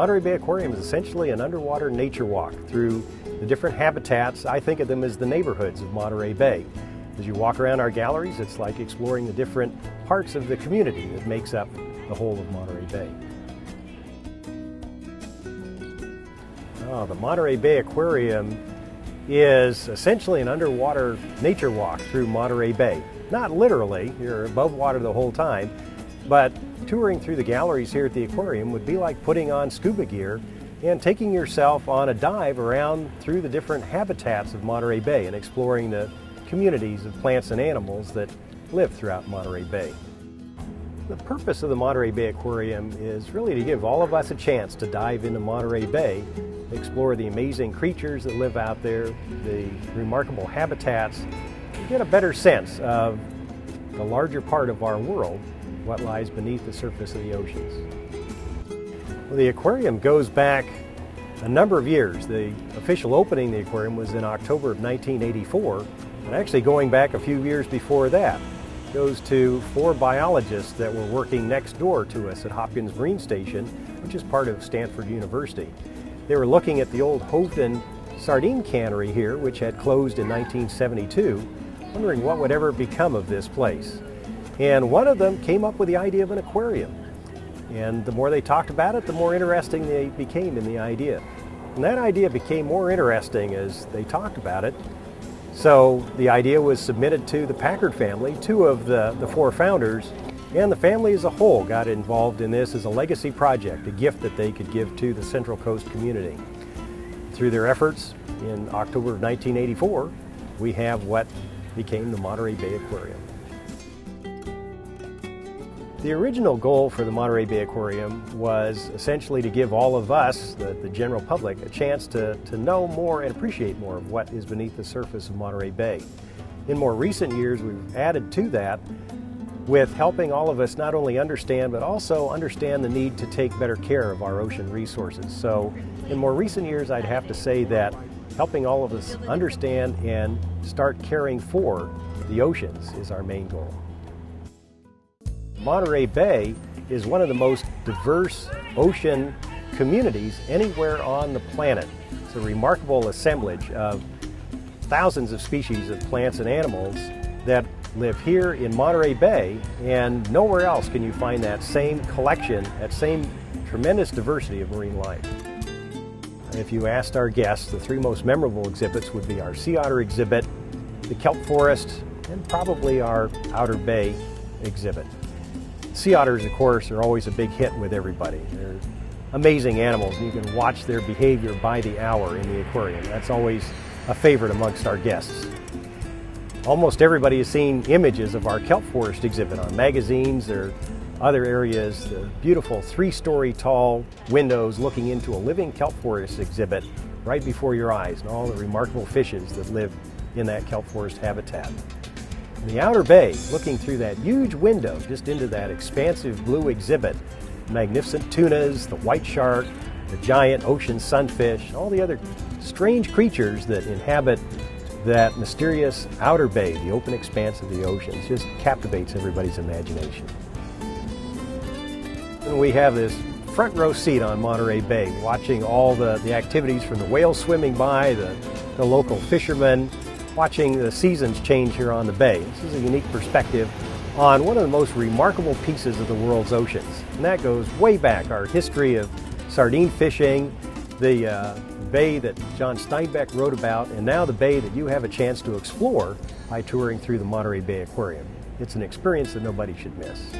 Monterey Bay Aquarium is essentially an underwater nature walk through the different habitats. I think of them as the neighborhoods of Monterey Bay. As you walk around our galleries, it's like exploring the different parts of the community that makes up the whole of Monterey Bay. The Monterey Bay Aquarium is essentially an underwater nature walk through Monterey Bay. Not literally, you're above water the whole time, but touring through the galleries here at the aquarium would be like putting on scuba gear and taking yourself on a dive around through the different habitats of Monterey Bay and exploring the communities of plants and animals that live throughout Monterey Bay. The purpose of the Monterey Bay Aquarium is really to give all of us a chance to dive into Monterey Bay, explore the amazing creatures that live out there, the remarkable habitats, and get a better sense of the larger part of our world, what lies beneath the surface of the oceans. Well, the aquarium goes back a number of years. The official opening of the aquarium was in October of 1984, and actually going back a few years before that. Goes to 4 biologists that were working next door to us at Hopkins Marine Station, which is part of Stanford University. They were looking at the old Hoveton sardine cannery here, which had closed in 1972, wondering what would ever become of this place. And one of them came up with the idea of an aquarium. And the more they talked about it, the more interesting they became in the idea. And that idea became more interesting as they talked about it. So the idea was submitted to the Packard family, 2 of the 4 founders, and the family as a whole got involved in this as a legacy project, a gift that they could give to the Central Coast community. Through their efforts, in October of 1984, we have what became the Monterey Bay Aquarium. The original goal for the Monterey Bay Aquarium was essentially to give all of us, the general public, a chance to know more and appreciate more of what is beneath the surface of Monterey Bay. In more recent years, we've added to that with helping all of us not only understand, but also understand the need to take better care of our ocean resources. So in more recent years, I'd have to say that helping all of us understand and start caring for the oceans is our main goal. Monterey Bay is one of the most diverse ocean communities anywhere on the planet. It's a remarkable assemblage of thousands of species of plants and animals that live here in Monterey Bay, and nowhere else can you find that same collection, that same tremendous diversity of marine life. If you asked our guests, the 3 most memorable exhibits would be our sea otter exhibit, the kelp forest, and probably our Outer Bay exhibit. Sea otters, of course, are always a big hit with everybody. They're amazing animals, and you can watch their behavior by the hour in the aquarium. That's always a favorite amongst our guests. Almost everybody has seen images of our kelp forest exhibit on magazines or other areas. The beautiful 3-story tall windows looking into a living kelp forest exhibit right before your eyes, and all the remarkable fishes that live in that kelp forest habitat. In the Outer Bay, looking through that huge window just into that expansive blue exhibit, magnificent tunas, the white shark, the giant ocean sunfish, all the other strange creatures that inhabit that mysterious Outer Bay, the open expanse of the oceans, just captivates everybody's imagination. And we have this front row seat on Monterey Bay, watching all the activities from the whales swimming by, the local fishermen, watching the seasons change here on the bay. This is a unique perspective on one of the most remarkable pieces of the world's oceans. And that goes way back, our history of sardine fishing, the bay that John Steinbeck wrote about, and now the bay that you have a chance to explore by touring through the Monterey Bay Aquarium. It's an experience that nobody should miss.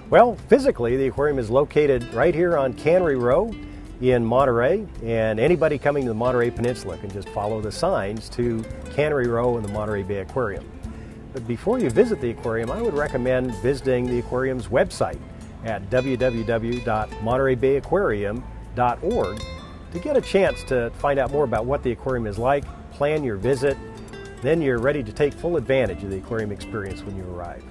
Well, physically, the aquarium is located right here on Cannery Row in Monterey, and anybody coming to the Monterey Peninsula can just follow the signs to Cannery Row and the Monterey Bay Aquarium. But before you visit the aquarium, I would recommend visiting the aquarium's website at www.montereybayaquarium.org to get a chance to find out more about what the aquarium is like, plan your visit, then you're ready to take full advantage of the aquarium experience when you arrive.